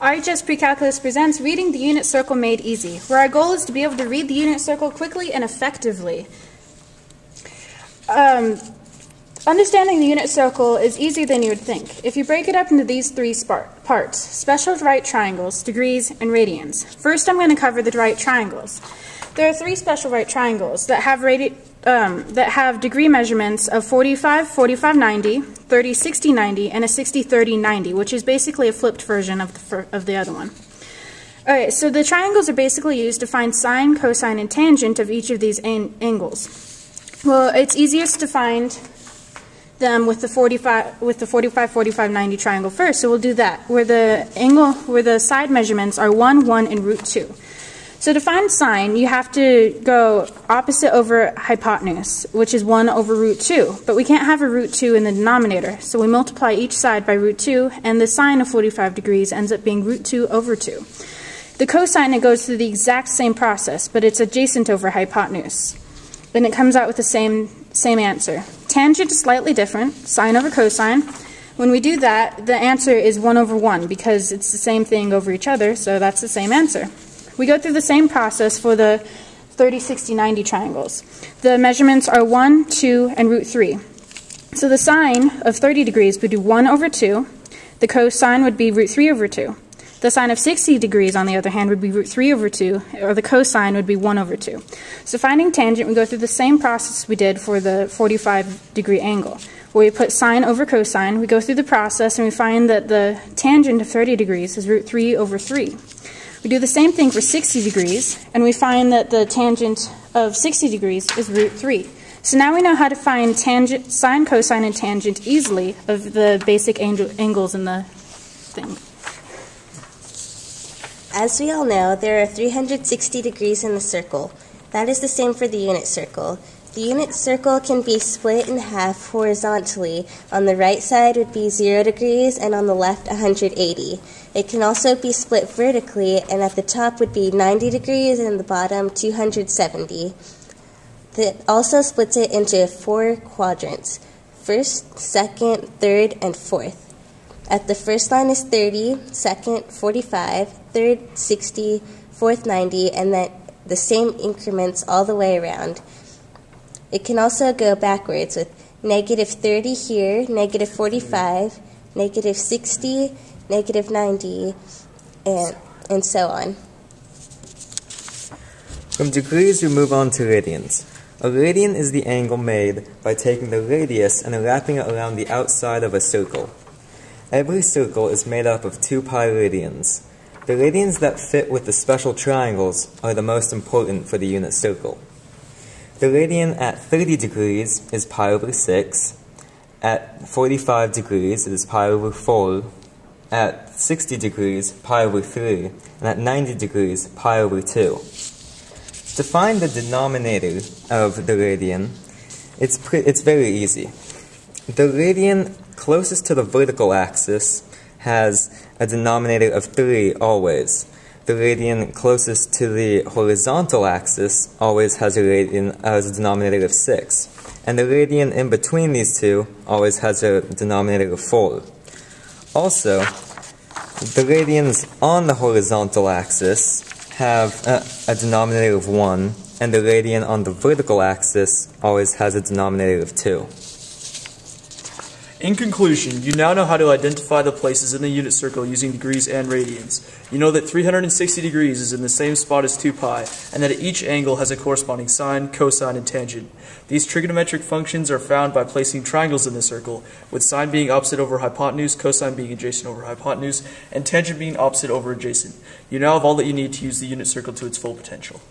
RHS Pre-Calculus presents Reading the Unit Circle Made Easy, where our goal is to be able to read the unit circle quickly and effectively. Understanding the unit circle is easier than you would think. If you break it up into these three parts, special right triangles, degrees, and radians. First, I'm going to cover the right triangles. There are three special right triangles that have degree measurements of 45, 45, 90, 30, 60, 90, and a 60, 30, 90, which is basically a flipped version of the other one. Alright, so the triangles are basically used to find sine, cosine, and tangent of each of these angles. Well, it's easiest to find them with the 45, 45, 90 triangle first, so we'll do that, where the side measurements are 1, 1, and root 2. So to find sine, you have to go opposite over hypotenuse, which is 1 over root 2. But we can't have a root 2 in the denominator, so we multiply each side by root 2, and the sine of 45 degrees ends up being root 2 over 2. The cosine, it goes through the exact same process, but it's adjacent over hypotenuse. And it comes out with the same answer. Tangent is slightly different, sine over cosine. When we do that, the answer is 1 over 1, because it's the same thing over each other, so that's the same answer. We go through the same process for the 30, 60, 90 triangles. The measurements are 1, 2, and root 3. So the sine of 30 degrees would be 1 over 2. The cosine would be root 3 over 2. The sine of 60 degrees, on the other hand, would be root 3 over 2, or the cosine would be 1 over 2. So finding tangent, we go through the same process we did for the 45-degree angle, where we put sine over cosine. We go through the process, and we find that the tangent of 30 degrees is root 3 over 3. We do the same thing for 60 degrees, and we find that the tangent of 60 degrees is root 3. So now we know how to find tangent, sine, cosine, and tangent easily of the basic angles in the thing. As we all know, there are 360 degrees in the circle. That is the same for the unit circle. The unit circle can be split in half horizontally. On the right side would be 0 degrees, and on the left 180. It can also be split vertically, and at the top would be 90 degrees, and the bottom 270. That also splits it into 4 quadrants: first, second, third, and fourth. At the first line is 30, second 45, third 60, fourth 90, and then the same increments all the way around. It can also go backwards with negative 30 here, negative 45, negative 60, negative 90, and so on. From degrees, we move on to radians. A radian is the angle made by taking the radius and wrapping it around the outside of a circle. Every circle is made up of 2 pi radians. The radians that fit with the special triangles are the most important for the unit circle. The radian at 30 degrees is pi over 6, at 45 degrees it is pi over 4, at 60 degrees pi over 3, and at 90 degrees pi over 2. To find the denominator of the radian, it's very easy. The radian closest to the vertical axis has a denominator of 3 always. The radian closest to the horizontal axis always has a denominator of 6. And the radian in between these two always has a denominator of 4. Also, the radians on the horizontal axis have a denominator of 1, and the radian on the vertical axis always has a denominator of 2. In conclusion, you now know how to identify the places in the unit circle using degrees and radians. You know that 360 degrees is in the same spot as 2 pi, and that each angle has a corresponding sine, cosine, and tangent. These trigonometric functions are found by placing triangles in the circle, with sine being opposite over hypotenuse, cosine being adjacent over hypotenuse, and tangent being opposite over adjacent. You now have all that you need to use the unit circle to its full potential.